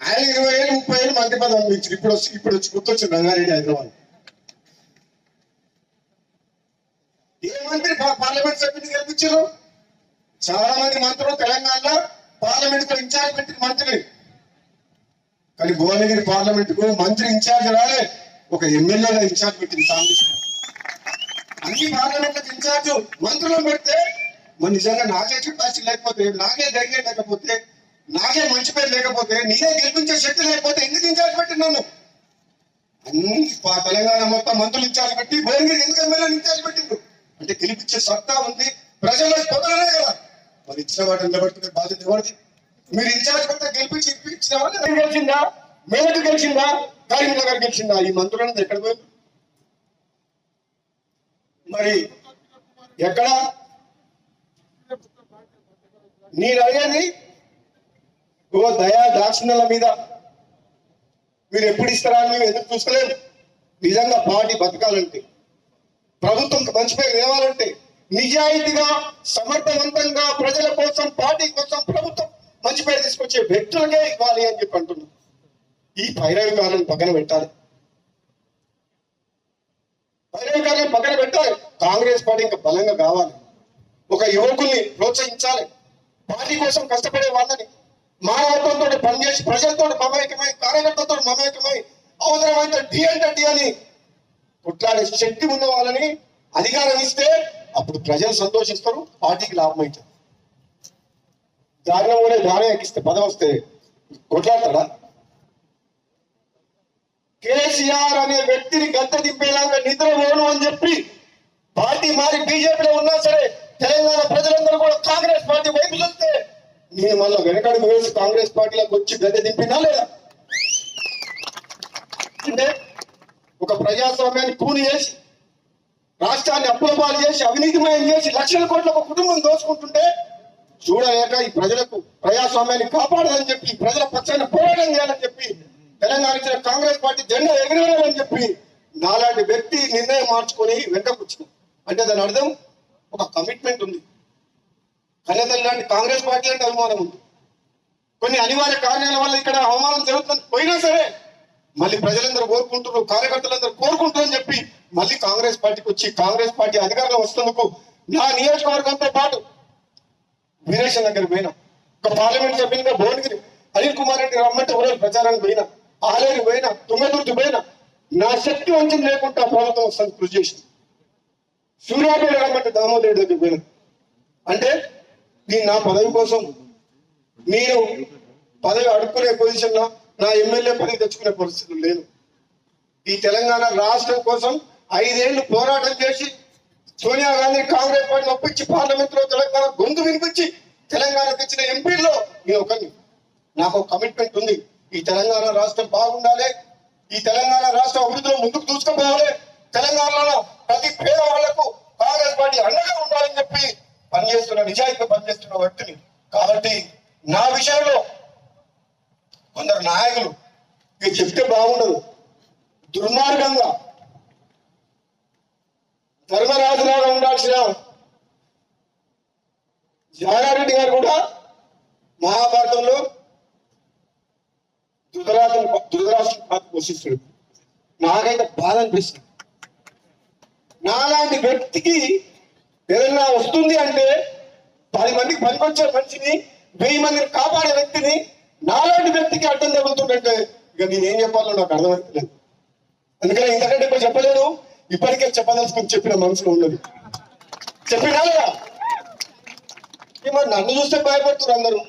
ఆయన 20 ఏళ్ళు 30 ఏళ్ళు మంత్రి పదవి పంపించారు. ఇప్పుడు వచ్చి గుర్తొచ్చింది రంగారెడ్డి హైదరాబాద్. ఏ మంత్రి పార్లమెంట్ సభ్యుని గెలిపించారు? చాలా మంది మంత్రులు తెలంగాణలో పార్లమెంట్ కు ఇన్ఛార్జ్ పెట్టిన మంత్రి. కానీ భువనగిరి పార్లమెంట్ కు మంత్రి ఇన్ఛార్జ్ రాలే, ఒక ఎమ్మెల్యేగా ఇన్ఛార్జ్ పెట్టింది కాంగ్రెస్. అన్ని పార్లమెంట్లకు ఇన్ఛార్జ్ మంత్రులను పెడితే మరి నిజంగా నాకే కెపాసిటీ లేకపోతే, నాకే ధైర్యం లేకపోతే, నాకే మంచి పేరు లేకపోతే, నేనే గెలిపించే శక్తి లేకపోతే ఎందుకు ఇన్ఛార్జ్ పెట్టినాను? అన్ని తెలంగాణ మొత్తం మంత్రులు ఇన్ఛార్జ్ పెట్టి భువనగిరి ఎందుకు ఎమ్మెల్యేలు ఇన్ఛార్జ్ పెట్టిండ్రు అంటే గెలిపించే సత్తా ఉంది ప్రజల్లో పొందలనే కదా. మరి ఇచ్చిన వాటిని నిలబెట్టుకునే బాధ్యత ఎవరిది? మీరు ఇన్ఛార్జ్ పెడితే గెలిపించి ఇచ్చిన వాళ్ళు గెలిచిందా? మేరకు గెలిచిందా? కరీంనగర్ గెలిచిందా? ఈ మంత్రులను ఎక్కడ పోయింది? మరి ఎక్కడ నేను అడిగేది దయా దాక్షిణ్యాల మీద మీరు ఎప్పుడు ఇస్తారా అని మేము ఎదురు చూస్తలేము. నిజంగా పార్టీ బతకాలంటే, ప్రభుత్వం మంచి పేరు తేవాలంటే, నిజాయితీగా సమర్థవంతంగా ప్రజల కోసం, పార్టీ కోసం, ప్రభుత్వం మంచి పేరు తీసుకొచ్చే వ్యక్తులకే ఇవ్వాలి అని చెప్పి అంటున్నాం. ఈ పైరవికాలను పక్కన పెట్టాలి, పైరవికాలను పక్కన పెట్టాలి. కాంగ్రెస్ పార్టీ ఇంకా బలంగా కావాలి. ఒక యువకుల్ని ప్రోత్సహించాలి, పార్టీ కోసం కష్టపడే వాళ్ళని మానవత్వంతో పనిచేసి ప్రజలతో మమేకమై, కార్యకర్తలతో మమేకమై, అవసరమైతే డి అంటే డి అని కొట్లాడే శక్తి ఉన్న వాళ్ళని అధికారం ఇస్తే అప్పుడు ప్రజలు సంతోషిస్తారు, పార్టీకి లాభం అవుతుంది. దారిలో కూడా దారి ఎక్కిస్తే పదవి వస్తే కొట్లాడతాడా? కేసీఆర్ అనే వ్యక్తిని గద్దె దింపేలాగా నిద్రపోను అని చెప్పి పార్టీ మారి బీజేపీలో ఉన్నా సరే తెలంగాణ ప్రజలందరూ కూడా కాంగ్రెస్ పార్టీ వైపు చూస్తే నేను మళ్ళీ వెనకడుగు వేసి కాంగ్రెస్ పార్టీలోకి వచ్చి గద్దె దింపినా లేదా? అంటే ఒక ప్రజాస్వామ్యాన్ని కూని చేసి, రాష్ట్రాన్ని అప్పుల పాలు చేసి, అవినీతిమయం చేసి, లక్షల కోట్ల ఒక కుటుంబం దోచుకుంటుంటే చూడలేక ఈ ప్రజలకు ప్రజాస్వామ్యాన్ని కాపాడాలని చెప్పి, ప్రజల పక్షాన పోరాటం చేయాలని చెప్పి, తెలంగాణ ఇచ్చిన కాంగ్రెస్ పార్టీ జెండా ఎగరవేయాలని చెప్పి నాలాంటి వ్యక్తి నిర్ణయం మార్చుకొని వెంటకు వచ్చింది. అంటే దాని అర్థం ఒక కమిట్మెంట్ ఉంది. కన్నతల్లి లాంటి కాంగ్రెస్ పార్టీ అంటే అవమానం ఉంది. కొన్ని అనివార్య కారణాల వల్ల ఇక్కడ అవమానం జరుగుతుంది పోయినా సరే మళ్ళీ ప్రజలందరూ కోరుకుంటున్నారు, కార్యకర్తలందరూ కోరుకుంటారు అని చెప్పి మళ్ళీ కాంగ్రెస్ పార్టీకి వచ్చి కాంగ్రెస్ పార్టీ అధికారంలో వస్తున్నందుకు నా నియోజకవర్గంతో పాటు వీరేశం దగ్గర పోయినా, ఒక పార్లమెంట్ సభ్యునిగా భువనగిరి అనిల్ కుమార్ రెడ్డి రమ్మంటే ఊరలు ప్రచారానికి పోయినా, ఆలేరు పోయినా, తుంగతుర్తి పోయినా, నా శక్తి వంచన లేకుండా ప్రభుత్వం వస్తుంది కృషి చేసింది. సూర్యాపేట రమ్మంటే దామోదర్ రెడ్డి దగ్గర పోయినా. అంటే నేను నా పదవి కోసం, నేను పదవి అడుక్కునే పొజిషన్లో, నా ఎమ్మెల్యే పదవి తెచ్చుకునే పరిస్థితులు లేదు. ఈ తెలంగాణ రాష్ట్రం కోసం 5 ఏళ్లు పోరాటం చేసి సోనియా గాంధీ కాంగ్రెస్ పార్టీని ఒప్పించి పార్లమెంట్ లో తెలంగాణ గొంతు వినిపించి తెలంగాణ తెచ్చిన ఎంపీల్లో నేను ఒకరిని. నాకు కమిట్మెంట్ ఉంది, ఈ తెలంగాణ రాష్ట్రం బాగుండాలి, ఈ తెలంగాణ రాష్ట్రం అభివృద్ధిలో ముందుకు దూసుకుపోవాలి, తెలంగాణలో ప్రతి పేద వాళ్లకు కాంగ్రెస్ పార్టీ అండగా ఉండాలని చెప్పి పనిచేస్తున్న, నిజాయితీగా పనిచేస్తున్న వ్యక్తిని. కాబట్టి నా విషయంలో కొందరు నాయకులు ఇక చెప్తే బాగుండదు, దుర్మార్గంగా ధర్మరాజులాగా ఉండాల్సిన జానారెడ్డి గారు కూడా మహాభారతంలో ధృతరాష్ట్రం పాత్ర పోషిస్తాడు. నాకైతే బాధ అనిపిస్తుంది. నాలాంటి వ్యక్తికి ఏదైనా వస్తుంది అంటే 10 మందికి పనికొచ్చే మనిషిని, 1000 మందిని కాపాడే వ్యక్తిని నాలాంటి వ్యక్తికి అడ్డం తగులుతుందంటే ఇక నేనేం చెప్పాలో నాకు అర్థమవుతలేదు. అందుకని ఇంతకంటే ఇప్పుడు చెప్పలేను, ఇప్పటికే చెప్పదలుచుకుని చెప్పిన మనసులో ఉన్నది చెప్పినా లేదా? మరి నన్ను చూస్తే భయపడుతున్నారు అందరూ.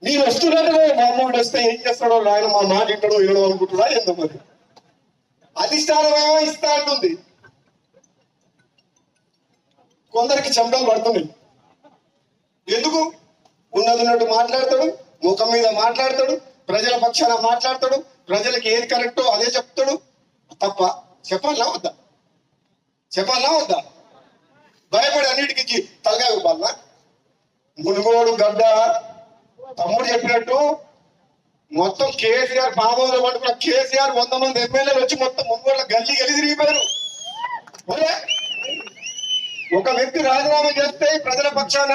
నేను వస్తున్నట్టు మా అమ్మడు వస్తే ఏం చేస్తాడో, ఆయన మా మాట ఇంటాడో వినడం అనుకుంటున్నా ఏందో. మరి అధిష్టానం ఏమో ఇస్తా అంటుంది, కొందరికి చెమటలు పడుతున్నాయి. ఎందుకు? ఉన్నట్టు మాట్లాడతాడు, ముఖం మీద మాట్లాడతాడు, ప్రజల పక్షాన మాట్లాడతాడు, ప్రజలకు ఏది కరెక్టో అదే చెప్తాడు. తప్ప చెప్పాలా వద్దా? చెప్పాలా వద్దా? భయపడి అన్నిటికీ తలకాయ ఇవ్వాలనా? మునుగోడు గడ్డ తమ్ముడు చెప్పినట్టు మొత్తం కేసీఆర్ బాబులో పట్టుకున్న కేసీఆర్ 100 మంది ఎమ్మెల్యేలు వచ్చి మొత్తం మునుగోడులో గల్లీ తిరిగిపోయారు. ఒక వ్యక్తి రాజీనామా చేస్తే ప్రజల పక్షాన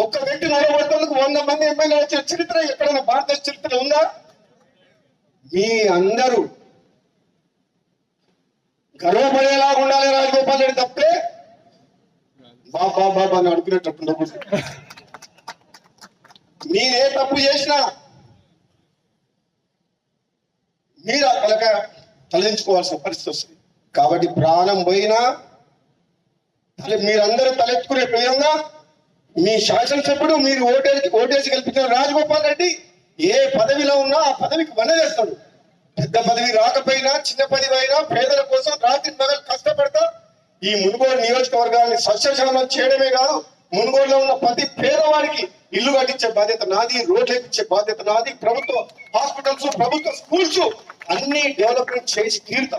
ఒక్క వ్యక్తి నిలబడేందుకు 100 మంది ఎమ్మెల్యేలు వచ్చిన చరిత్ర ఎక్కడైనా భారతదేశ చరిత్ర ఉందా? మీ అందరూ గర్వపడేలాగా ఉండాలి రాజగోపాల్ రెడ్డి తప్పే బాబా బాబా అని అనుకునేటట్టు. నేనే తప్పు చేసినా మీరు కనుక తలెంచుకోవాల్సిన పరిస్థితి వస్తుంది. కాబట్టి ప్రాణం పోయినా మీరందరూ తలెత్తుకునే విధంగా మీ శాసనసభ్యుడు మీరు ఓటేసి కల్పించిన రాజగోపాల్ రెడ్డి ఏ పదవిలో ఉన్నా ఆ పదవికి వనదేస్తాడు. పెద్ద పదవి రాకపోయినా చిన్న పదవి అయినా పేదల కోసం రాత్రి పగలు కష్టపడతా ఈ మునుగోడు నియోజకవర్గాన్ని సస్యశ్యామలం చేయడమే కాదు, మునుగోడులో ఉన్న ప్రతి పేదవాడికి ఇల్లు కట్టించే బాధ్యత నాది, రోడ్లు ఎక్కించే బాధ్యత నాది. ప్రభుత్వ హాస్పిటల్స్, ప్రభుత్వ స్కూల్స్ అన్ని డెవలప్మెంట్ చేసి తీరుతా.